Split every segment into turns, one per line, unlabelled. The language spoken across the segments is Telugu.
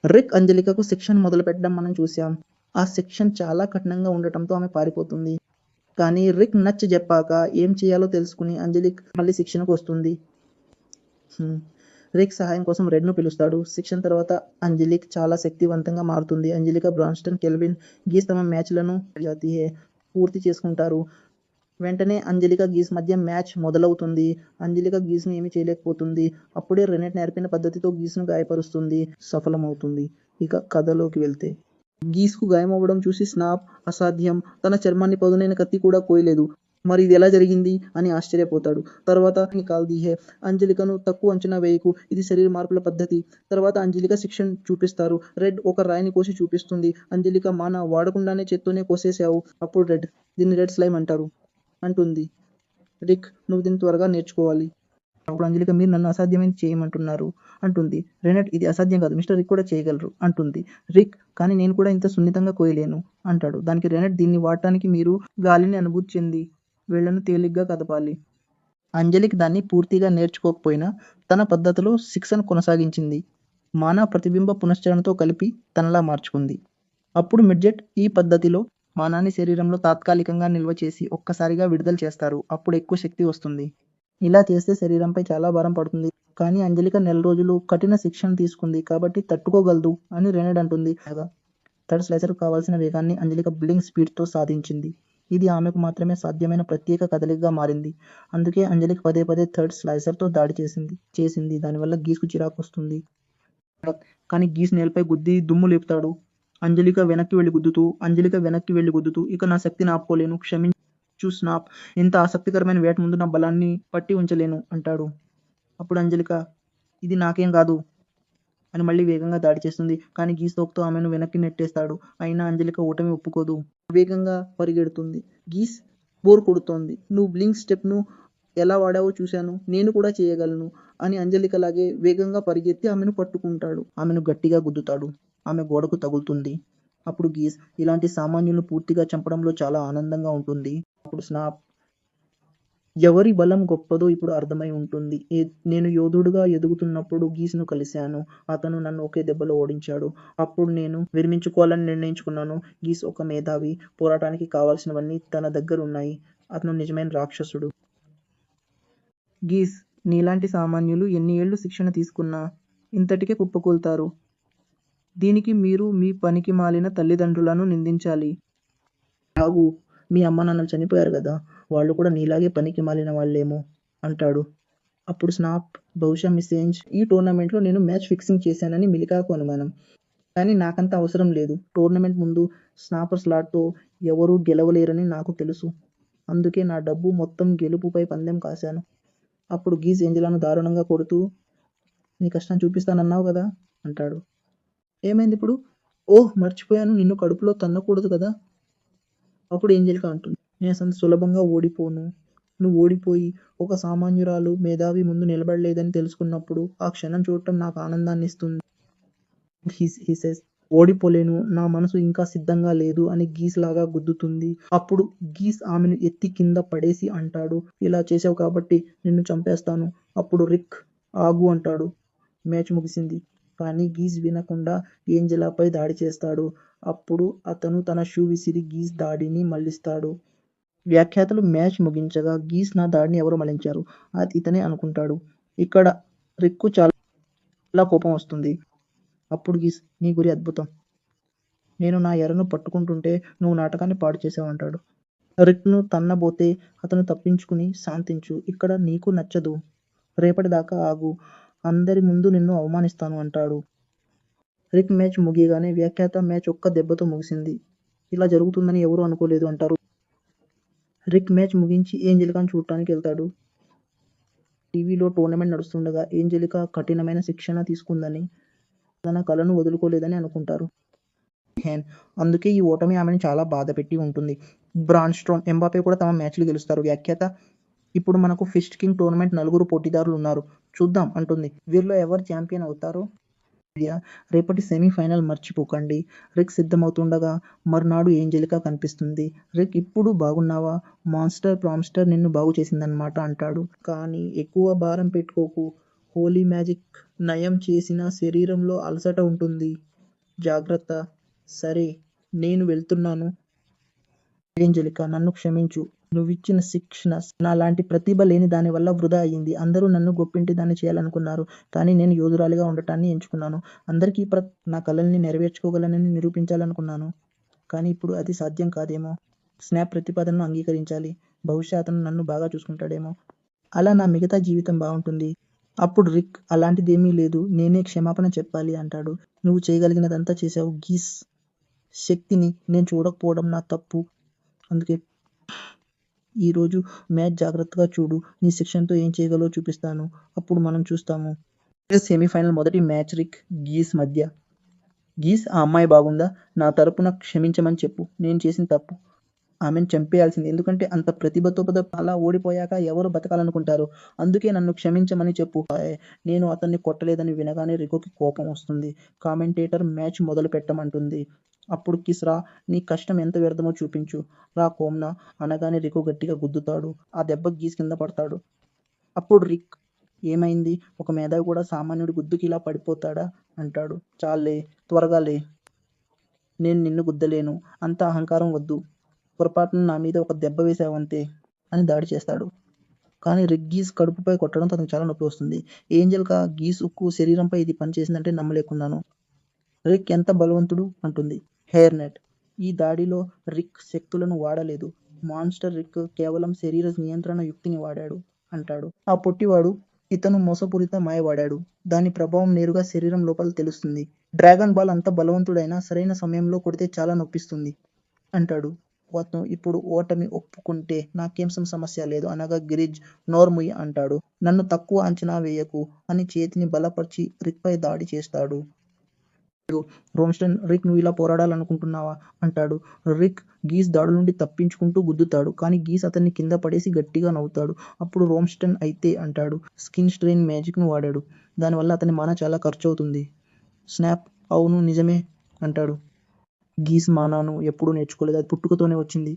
రిక్ అంజలికకు శిక్షను మొదలుపెట్టడం మనం చూసాం. ఆ సెక్షన్ చాలా కఠినంగా ఉండటంతో ఆమె పారిపోతుంది. కానీ రిక్ నచ్చ చెప్పాక ఏం చేయాలో తెలుసుకుని అంజలిక్ మళ్ళీ శిక్షణకు వస్తుంది. రిక్ సహాయం కోసం రెడ్ను పిలుస్తాడు. శిక్షణ తర్వాత అంజలిక్ చాలా శక్తివంతంగా మారుతుంది. అంజలిక, బ్రాన్స్టన్, కెల్విన్, గీస్ తమ మ్యాచ్లను పూర్తి చేసుకుంటారు. వెంటనే అంజలిక గీస్ మధ్య మ్యాచ్ మొదలవుతుంది. అంజలిక గీస్ను ఏమీ చేయలేకపోతుంది. అప్పుడే రెనెట్ నేర్పిన పద్ధతితో గీస్ను గాయపరుస్తుంది. సఫలమవుతుంది. ఇక కథలోకి వెళ్తే గీస్కు గాయమవ్వడం చూసి స్నాప్ అసాధ్యం, తన చర్మాన్ని పదునైన కత్తి కూడా కోయలేదు, మరి ఇది ఎలా జరిగింది అని ఆశ్చర్యపోతాడు. తర్వాత నికాల్ దిహే, అంజలికను తక్కువ అంచనా వేయకు, ఇది శరీర మార్పుల పద్ధతి. తర్వాత అంజలిక శిక్షణ చూపిస్తారు. రెడ్ ఒక రాయిని కోసి చూపిస్తుంది. అంజలిక మాన వాడకుండానే చేత్తోనే కోసేసావు. అప్పుడు రెడ్, దీన్ని రెడ్ స్లైమ్ అంటారు అంటుంది. రిక్, నువ్వు దీన్ని త్వరగా నేర్చుకోవాలి. అప్పుడు అంజలిక, మీరు నన్ను అసాధ్యమైన చేయమంటున్నారు అంటుంది. రెనెట్, ఇది అసాధ్యం కాదు, మిస్టర్ రిక్ కూడా చేయగలరు అంటుంది. రిక్, కానీ నేను కూడా ఇంత సున్నితంగా కోయలేను అంటాడు. దానికి రెనెట్, దీన్ని వాడటానికి మీరు గాలిని అనుభూతి చెంది వేళ్లను తేలిగ్గా కదపాలి. అంజలిక్ దాన్ని పూర్తిగా నేర్చుకోకపోయినా తన పద్ధతిలో శిక్షణ కొనసాగించింది. మానా ప్రతిబింబ పునశ్చరణతో కలిపి తనలా మార్చుకుంది. అప్పుడు మిడ్జెట్ ఈ పద్ధతిలో మానాన్ని శరీరంలో తాత్కాలికంగా నిల్వ చేసి ఒక్కసారిగా విడుదల చేస్తారు. అప్పుడు ఎక్కువ శక్తి వస్తుంది. ఇలా చేస్తే శరీరంపై చాలా భారం పడుతుంది. కానీ అంజలిక 4 రోజులు కఠిన శిక్షణ తీసుకుంది కాబట్టి తట్టుకోగలదు అని రెనెడ్ అంటుంది. థర్డ్ స్లైసర్ కావాల్సిన వేగాన్ని అంజలిక బ్లింక్ స్పీడ్తో సాధించింది. ఇది ఆమెకు మాత్రమే సాధ్యమైన ప్రత్యేక కదలికగా మారింది. అందుకే అంజలిక పదే పదే థర్డ్ స్లైసర్తో దాడి చేసింది. దానివల్ల గీస్కు చిరాకు వస్తుంది. కానీ గీస్ నేలపై గుద్ది దుమ్ము లేపుతాడు. అంజలిక వెనక్కి వెళ్ళి గుద్దుతూ, ఇక నా శక్తిని ఆపుకోలేను, క్షమించు స్నాప్, ఇంత ఆసక్తికరమైన వేట ముందు నా బలాన్ని పట్టి ఉంచలేను అంటాడు. అప్పుడు అంజలిక, ఇది నాకేం కాదు అని మళ్ళీ వేగంగా దాడి చేస్తుంది. కానీ గీస్ తోపుతో ఆమెను వెనక్కి నెట్టేస్తాడు. అయినా అంజలిక ఓటమి ఒప్పుకోదు. వేగంగా పరిగెడుతుంది. గీస్ బోర్ కొడుతోంది. నువ్వు బ్లింక్ స్టెప్ను ఎలా వాడావో చూశాను, నేను కూడా చేయగలను అని అంజలికలాగే వేగంగా పరిగెత్తి ఆమెను పట్టుకుంటాడు. ఆమెను గట్టిగా గుద్దుతాడు. ఆమె గోడకు తగులుతుంది. అప్పుడు గీస్, ఇలాంటి సామాన్యులను పూర్తిగా చంపడంలో చాలా ఆనందంగా ఉంటుంది. అప్పుడు స్నాప్, ఎవరి బలం గొప్పదో ఇప్పుడు అర్థమై ఉంటుంది. నేను యోధుడుగా ఎదుగుతున్నప్పుడు గీస్ను కలిశాను. అతను నన్ను ఒకే దెబ్బలో ఓడించాడు. అప్పుడు నేను విరమించుకోవాలని నిర్ణయించుకున్నాను. గీస్ ఒక మేధావి, పోరాటానికి కావాల్సినవన్నీ తన దగ్గరున్నాయి. అతను నిజమైన రాక్షసుడు. గీస్, నీలాంటి సామాన్యులు ఎన్ని ఏళ్లు శిక్షణ తీసుకున్నా ఇంతటికే కుప్పకూలుతారు. దీనికి మీరు మీ పనికి మాలిన తల్లిదండ్రులను నిందించాలి. ఆగు, మీ అమ్మ నాన్నలు చనిపోయారు కదా, వాళ్ళు కూడా నీలాగే పనికి మాలిన వాళ్ళేమో అంటాడు. అప్పుడు స్నాప్, బహుశా మిస్సేంజ్, ఈ టోర్నమెంట్లో నేను మ్యాచ్ ఫిక్సింగ్ చేశానని మిలికాకు అనుమానం. కానీ నాకంత అవసరం లేదు. టోర్నమెంట్ ముందు స్నాపర్ స్లాట్తో ఎవరూ గెలవలేరని నాకు తెలుసు. అందుకే నా డబ్బు మొత్తం గెలుపుపై పందెం కాశాను. అప్పుడు గీస్ ఏంజెలాను దారుణంగా కొడుతూ, నీ కష్టం చూపిస్తానన్నావు కదా అంటాడు. ఏమైంది ఇప్పుడు? ఓహ్, మర్చిపోయాను, నిన్ను కడుపులో తన్నకూడదు కదా. అప్పుడు ఏంజెలికా అంటుంది, నేను అంత సులభంగా ఓడిపోను. నువ్వు ఓడిపోయి ఒక సామాన్యురాలు, మేధావి ముందు నిలబడలేదని తెలుసుకున్నప్పుడు ఆ క్షణం చూడటం నాకు ఆనందాన్ని ఇస్తుంది. హీ సేస్, ఓడిపోలేను, నా మనసు ఇంకా సిద్ధంగా లేదు అని గీస్ లాగా గుద్దుతుంది. అప్పుడు గీస్ ఆమెను ఎత్తి కింద పడేసి అంటాడు, ఇలా చేసావు కాబట్టి నిన్ను చంపేస్తాను. అప్పుడు రిక్, ఆగు అంటాడు. మ్యాచ్ ముగిసింది. కానీ గీస్ వినకుండా ఏంజెలాపై దాడి చేస్తాడు. అప్పుడు అతను తన షూ విసిరి గీస్ దాడిని మళ్లిస్తాడు. వ్యాఖ్యాతలు మ్యాచ్ ముగించగా గీస్ నా దాడిని ఎవరో మళ్లించారు, అది ఇతనే అనుకుంటాడు. ఇక్కడ రిక్కు చాలా కోపం వస్తుంది. అప్పుడు గీస్, నీ గురి అద్భుతం, నేను నా ఎరను పట్టుకుంటుంటే నువ్వు నాటకాన్ని పాడు చేసావంటాడు. రిక్ను తన్నబోతే అతను తప్పించుకుని, శాంతించు, ఇక్కడ నీకు నచ్చదు, రేపటిదాకా ఆగు, అందరి ముందు నిన్ను అవమానిస్తాను అంటాడు. రిక్ మ్యాచ్ ముగియగానే వ్యాఖ్యాత, మ్యాచ్ ఒక్క దెబ్బతో ముగిసింది, ఇలా జరుగుతుందని ఎవరూ అనుకోలేదు అంటారు. రిక్ మ్యాచ్ ముగించి ఏంజెలికాను చూడటానికి వెళ్తాడు. టీవీలో టోర్నమెంట్ నడుస్తుండగా ఏంజెలికా కఠినమైన శిక్షణ తీసుకుందని, తన కలను వదులుకోలేదని అనుకుంటారు. అందుకే ఈ ఓటమి ఆమెను చాలా బాధపెట్టి ఉంటుంది. బ్రాన్స్ట్రోమ్, ఎంబాపే కూడా తమ మ్యాచ్లు గెలుస్తారు. వ్యాఖ్యాత, ఇప్పుడు మనకు ఫిస్ట్ కింగ్ టోర్నమెంట్ 4 పోటీదారులు ఉన్నారు, చూద్దాం అంటుంది. వీరిలో ఎవరు ఛాంపియన్ అవుతారో. రేపటి సెమీఫైనల్ మర్చిపోకండి. రిక్ సిద్ధమవుతుండగా మర్నాడు ఏంజెలికా కనిపిస్తుంది. రిక్, ఇప్పుడు బాగున్నావా? మాన్స్టర్ ప్రామ్స్టర్ నిన్ను బాగు చేసిందన్నమాట అంటాడు. కానీ ఎక్కువ భారం పెట్టుకోకు, హోలీ మ్యాజిక్ నయం చేసిన శరీరంలో అలసట ఉంటుంది. జాగ్రత్త. సరే, నేను వెళ్తున్నాను. ఏంజెలికా, నన్ను క్షమించు. నువ్విచ్చిన శిక్షణ నాలాంటి ప్రతిభ లేని దాని వల్ల వృధా అయింది. అందరూ నన్ను గొప్పింటి దాన్ని చేయాలనుకున్నారు. కానీ నేను యోధురాలిగా ఉండటాన్ని ఎంచుకున్నాను. అందరికీ నా కలల్ని నెరవేర్చుకోగలనని నిరూపించాలనుకున్నాను. కానీ ఇప్పుడు అది సాధ్యం కాదేమో. స్నాప్ ప్రతిపాదనను అంగీకరించాలి. బహుశా అతను నన్ను బాగా చూసుకుంటాడేమో. అలా నా మిగతా జీవితం బాగుంటుంది. అప్పుడు రిక్, అలాంటిదేమీ లేదు, నేనే క్షమాపణ చెప్పాలి అంటాడు. నువ్వు చేయగలిగినదంతా చేశావు గీస్. శక్తిని నేను చూడకపోవడం నా తప్పు. అందుకే ఈరోజు మ్యాచ్ జాగ్రత్తగా చూడు. నీ శిక్షణతో ఏం చేయగలవో చూపిస్తాను. అప్పుడు మనం చూస్తాము. సెమీఫైనల్ మొదటి మ్యాచ్ రిక్ గీస్ మధ్య. గీస్, ఆ అమ్మాయి బాగుందా? నా తరపున క్షమించమని చెప్పు. నేను చేసిన తప్పు. ఆమెను చంపేయాల్సింది. ఎందుకంటే అంత ప్రతిభతో అలా ఓడిపోయాక ఎవరు బతకాలనుకుంటారు? అందుకే నన్ను క్షమించమని చెప్పు. నేను అతన్ని కొట్టలేదని వినగానే రికోకి కోపం వస్తుంది. కామెంటేటర్ మ్యాచ్ మొదలు పెట్టమంటుంది. అప్పుడు కిస్, రా, నీ కష్టం ఎంత వ్యర్థమో చూపించు. రా కోమ్నా అనగానే రికో గట్టిగా గుద్దుతాడు. ఆ దెబ్బ గీస్ కింద పడతాడు. అప్పుడు రిక్, ఏమైంది? ఒక మేధావి కూడా సామాన్యుడి గుద్దుకి ఇలా పడిపోతాడా అంటాడు. చాలే, త్వరగా లే. నేను నిన్ను గుద్దలేను. అంత అహంకారం వద్దు. పొరపాటున నా మీద ఒక దెబ్బ వేశావంతే అని దాడి చేస్తాడు. కానీ రిక్ గీస్ కడుపుపై కొట్టడంతో అతనికి చాలా నొప్పి వస్తుంది. ఏంజెల్కా, గీస్ ఉక్కు శరీరంపై ఇది పనిచేసిందంటే నమ్మలేకున్నాను. రిక్ ఎంత బలవంతుడు అంటుంది. హెయిర్ నెట్, ఈ దాడిలో రిక్ శక్తులను వాడలేదు. మాన్స్టర్ రిక్ కేవలం శరీర నియంత్రణ యుక్తిని వాడాడు అంటాడు. ఆ పొట్టివాడు, ఇతను మోసపూరిత మాయ వాడాడు. దాని ప్రభావం నేరుగా శరీరం లోపల తెలుస్తుంది. డ్రాగన్ బాల్ అంత బలవంతుడైనా సరైన సమయంలో కొడితే చాలా నొప్పిస్తుంది అంటాడు. అతను ఇప్పుడు ఓటమి ఒప్పుకుంటే నాకేం సమస్య లేదు అనగా గిరిజ్, నోర్ముయ్ అంటాడు. నన్ను తక్కువ అంచనా వేయకు అని చేతిని బలపరిచి రిక్ పై దాడి చేస్తాడు. రోమ్స్టన్, రిక్, నువ్వు ఇలా పోరాడాలనుకుంటున్నావా అంటాడు. రిక్ గీస్ దాడుల నుండి తప్పించుకుంటూ గుద్దుతాడు. కానీ గీస్ అతన్ని కింద పడేసి గట్టిగా నవ్వుతాడు. అప్పుడు రోమ్స్టన్ అయితే అంటాడు, స్కిన్ స్ట్రెయిన్ మ్యాజిక్ ను వాడాడు. దానివల్ల అతని మానా చాలా ఖర్చు అవుతుంది. స్నాప్, అవును నిజమే అంటాడు. గీస్ మానాను ఎప్పుడూ నేర్చుకోలేదు, అది పుట్టుకతోనే వచ్చింది.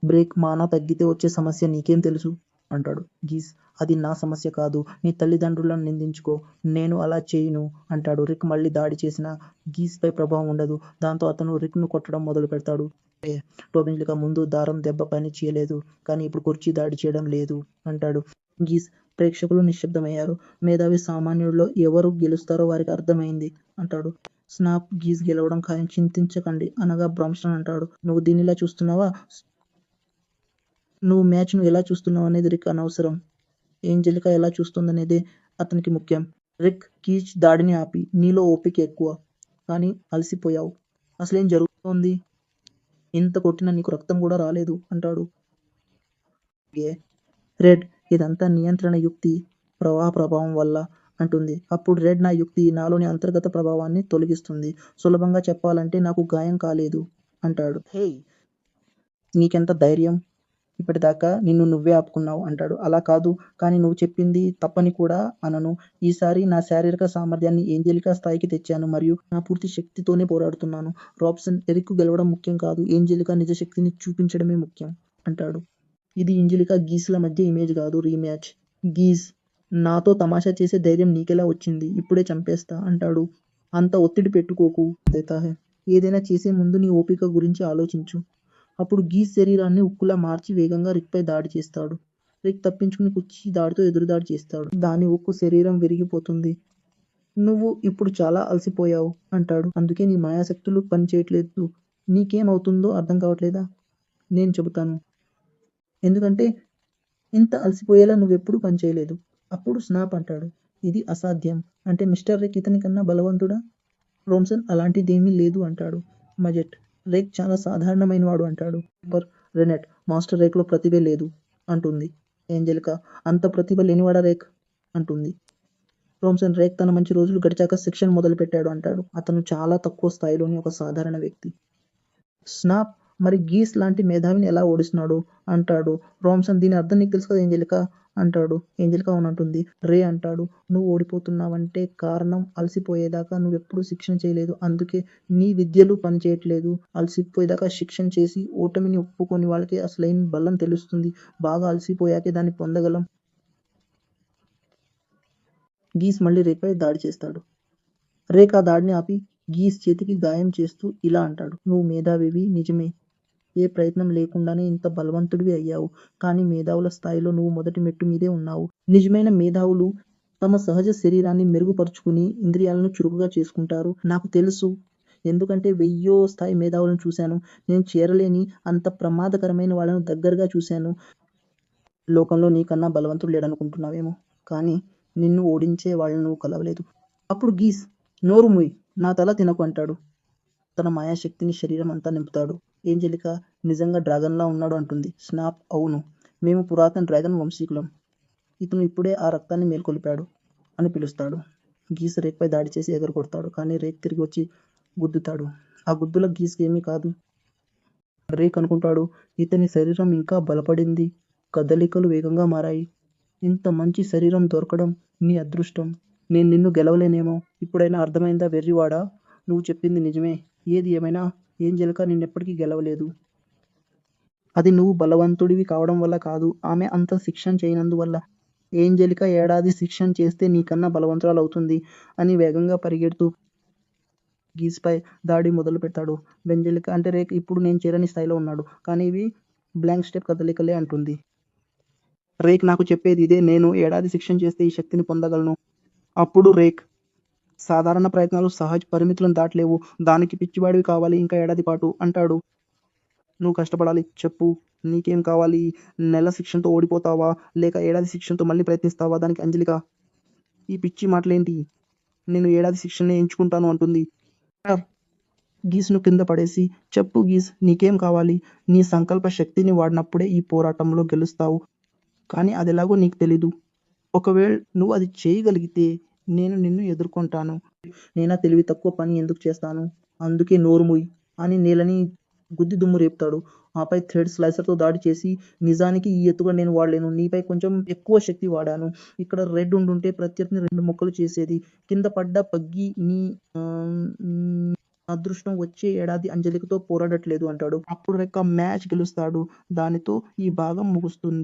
బ్రేక్, మానా తగ్గితే వచ్చే సమస్య నీకేం తెలుసు అంటాడు. గీస్, అది నా సమస్య కాదు, నీ తల్లిదండ్రులను నిందించుకో. నేను అలా చేయను అంటాడు. రిక్ మళ్ళీ దాడి చేసినా గీస్ పై ప్రభావం ఉండదు. దాంతో అతను రిక్ ను కొట్టడం మొదలు పెడతాడు. టోబిన్లిక, ముందు దారం దెబ్బ పని చేయలేదు, కానీ ఇప్పుడు కుర్చీ దాడి చేయడం లేదు అంటాడు. గీస్, ప్రేక్షకులు నిశ్శబ్దమయ్యారు. మేధావి సామాన్యుల్లో ఎవరు గెలుస్తారో వారికి అర్థమైంది అంటాడు. స్నాప్, గీస్ గెలవడం ఖాయం, చింతించకండి అనగా బ్రామ్స్టన్ అంటాడు. నువ్వు దీనిలా చూస్తున్నావా? నువ్వు మ్యాచ్ను ఎలా చూస్తున్నావు అనేది రిక్ అనవసరం. ఏంజెలికా ఎలా చూస్తుందనేదే అతనికి ముఖ్యం. రిక్, కీచ్ దాడిని ఆపి, నీలో ఓపిక ఎక్కువ, కానీ అలసిపోయావు. అసలేం జరుగుతోంది? ఇంత కొట్టినా నీకు రక్తం కూడా రాలేదు అంటాడు. రెడ్, ఇదంతా నియంత్రణ యుక్తి ప్రవాహ ప్రభావం వల్ల అంటుంది. అప్పుడు రెడ్, నా యుక్తి నాలోని అంతర్గత ప్రభావాన్ని తొలగిస్తుంది. సులభంగా చెప్పాలంటే నాకు గాయం కాలేదు అంటాడు. హే, నీకెంత ధైర్యం? ఇప్పటిదాకా నిన్ను నువ్వే ఆపుకున్నావు అంటాడు. అలా కాదు, కానీ నువ్వు చెప్పింది తప్పని కూడా అనను. ఈసారి నా శారీరక సామర్థ్యాన్ని ఏంజెలికా స్థాయికి తెచ్చాను మరియు నా పూర్తి శక్తితోనే పోరాడుతున్నాను. రాబ్సన్, ఎరిక్ గెలవడం ముఖ్యం కాదు, ఏంజెలికా నిజ శక్తిని చూపించడమే ముఖ్యం అంటాడు. ఇది ఏంజెలికా గీస్ల మధ్య ఇమేజ్ కాదు, రీమ్యాచ్. గీస్, నాతో తమాషా చేసే ధైర్యం నీకెలా వచ్చింది? ఇప్పుడే చంపేస్తా అంటాడు. అంత ఒత్తిడి పెట్టుకోకు. ఏదైనా చేసే ముందు నీ ఓపిక గురించి ఆలోచించు. అప్పుడు గీస్ శరీరాన్ని ఉక్కులా మార్చి వేగంగా రిక్ పై దాడి చేస్తాడు. రిక్ తప్పించుకుని కుర్చీ దాడితో ఎదురుదాడి చేస్తాడు. దాని ఉక్కు శరీరం విరిగిపోతుంది. నువ్వు ఇప్పుడు చాలా అలసిపోయావు అంటాడు. అందుకే నీ మాయాశక్తులు పనిచేయట్లేదు. నీకేమవుతుందో అర్థం కావట్లేదా? నేను చెబుతాను. ఎందుకంటే ఇంత అలసిపోయేలా నువ్వెప్పుడూ పనిచేయలేదు. అప్పుడు స్నాప్ అంటాడు, ఇది అసాధ్యం. అంటే మిస్టర్ రిక్ ఇతని కన్నా బలవంతుడా? రోమ్సన్, అలాంటిదేమీ లేదు అంటాడు. మజెట్, రేక్ చాలా సాధారణమైనవాడు అంటాడు. రెనెట్, మాస్టర్ రేక్లో ప్రతిభే లేదు అంటుంది. ఏంజెలికా, అంత ప్రతిభ లేనివాడా రేక్ అంటుంది. రోమ్సన్, రేక్ తన మంచి రోజులు గడిచాక శిక్షణ మొదలు పెట్టాడు అంటాడు. అతను చాలా తక్కువ స్థాయిలోని ఒక సాధారణ వ్యక్తి. స్నాప్, మరి గీస్ లాంటి మేధావిని ఎలా ఓడిస్తున్నాడు అంటాడు. రోమ్సన్, దీని అర్థం నీకు తెలుసు కదా ఏంజెలికా అంటాడు. ఏంజెలికా అవునంటుంది. రే అంటాడు, నువ్వు ఓడిపోతున్నావంటే కారణం అలసిపోయేదాకా నువ్వెప్పుడూ శిక్షణ చేయలేదు. అందుకే నీ విద్యలు పనిచేయట్లేదు. అలసిపోయేదాకా శిక్షణ చేసి ఓటమిని ఒప్పుకొని వాళ్ళకి అసలైన బలం తెలుస్తుంది. బాగా అలసిపోయాకే దాన్ని పొందగలం. గీస్ మళ్ళీ రేక్పై దాడి చేస్తాడు. రేక్ ఆ దాడిని ఆపి గీస్ చేతికి గాయం చేస్తూ ఇలా అంటాడు, నువ్వు మేధావివి నిజమే. ఏ ప్రయత్నం లేకుండానే ఇంత బలవంతుడివి అయ్యావు. కానీ మేధావుల స్థాయిలో నువ్వు మొదటి మెట్టు మీదే ఉన్నావు. నిజమైన మేధావులు తమ సహజ శరీరాన్ని మెరుగుపరుచుకుని ఇంద్రియాలను చురుకుగా చేసుకుంటారు. నాకు తెలుసు. ఎందుకంటే 1000వ స్థాయి మేధావులను చూశాను. నేను చేరలేని అంత ప్రమాదకరమైన వాళ్ళను దగ్గరగా చూశాను. లోకంలో నీకన్నా బలవంతుడు లేడనుకుంటున్నావేమో. కానీ నిన్ను ఓడించే వాళ్ళను నువ్వు కలవలేదు. అప్పుడు గీస్ నోరు మూయ్, నా తల తినకు అంటాడు. తన మాయాశక్తిని శరీరం అంతా నింపుతాడు. ఏంజెలికా నిజంగా డ్రాగన్లా ఉన్నాడు అంటుంది. స్నాప్ అవును. మేము పురాతన డ్రాగన్ వంశీకులం. ఇతను ఇప్పుడే ఆ రక్తాన్ని మేల్కొలిపాడు అని పిలుస్తాడు. గీస్ రేక్పై దాడి చేసి ఎగరగొడతాడు. కానీ రేక్ తిరిగి వచ్చి గుద్దుతాడు. ఆ గుద్దుల గీస్కి ఏమీ కాదు. రేక్ అనుకుంటాడు, ఇతని శరీరం ఇంకా బలపడింది. కదలికలు వేగంగా మారాయి. ఇంత మంచి శరీరం దొరకడం నీ అదృష్టం. నేను నిన్ను గెలవలేనేమో. ఇప్పుడైనా అర్థమైందా వెర్రివాడా? నువ్వు చెప్పింది నిజమే. ఏది ఏమైనా ఏంజెలికా నిన్నెప్పటికీ గెలవలేదు. అది నువ్వు బలవంతుడివి కావడం వల్ల కాదు. ఆమె అంత శిక్షణ చేయనందువల్ల. ఏంజెలికా ఏడాది శిక్షణ చేస్తే నీకన్నా బలవంతురాలవుతుంది అని వేగంగా పరిగెడుతూ గీస్పై దాడి మొదలు పెడతాడు. బెంజెలికా అంటే రేక్ ఇప్పుడు నేను చేరని స్థాయిలో ఉన్నాడు. కానీ ఇవి బ్లాంక్ స్టెప్ కదలికలే అంటుంది. రేక్ నాకు చెప్పేది ఇదే. నేను ఏడాది శిక్షణ చేస్తే ఈ శక్తిని పొందగలను. అప్పుడు రేక్ సాధారణ ప్రయత్నాలు సహజ పరిమితులను దాటలేవు. దానికి పిచ్చివాడివి కావాలి ఇంకా ఏడాది పాటు అంటాడు. నువ్వు కష్టపడాలి. చెప్పు. నీకేం కావాలి? నెల శిక్షణతో ఓడిపోతావా? లేక ఏడాది శిక్షణతో మళ్ళీ ప్రయత్నిస్తావా? దానికి అంజలిక ఈ పిచ్చి మాటలేంటి? నేను ఏడాది శిక్షణనే ఎంచుకుంటాను అంటుంది. గీస్ను కింద పడేసి చెప్పు గీస్ నీకేం కావాలి? నీ సంకల్ప శక్తిని వాడినప్పుడే ఈ పోరాటంలో గెలుస్తావు. కానీ అదెలాగో నీకు తెలీదు. ఒకవేళ నువ్వు అది చేయగలిగితే నేను నిన్ను ఎదుర్కొంటాను. నేనా తెలివి తక్కువ పని ఎందుకు చేస్తాను? అందుకే నోరు మూయ్ అని నేలని గుద్ది దుమ్ము రేపుతాడు. ఆపై థ్రెడ్ స్లైసర్తో దాడి చేసి నిజానికి ఈ ఎత్తుగా నేను వాడలేను. నీపై కొంచెం ఎక్కువ శక్తి వాడాను. ఇక్కడ రెడ్ ఉండుంటే ప్రత్యర్థిని 2 ముక్కలు చేసేది. కింద పడ్డ పగ్గి నీ అదృష్టం వచ్చే ఏడాది అంజలికతో పోరాడట్లేదు అంటాడు. అప్పుడు రెక్క మ్యాచ్ గెలుస్తాడు. దానితో ఈ భాగం ముగుస్తుంది.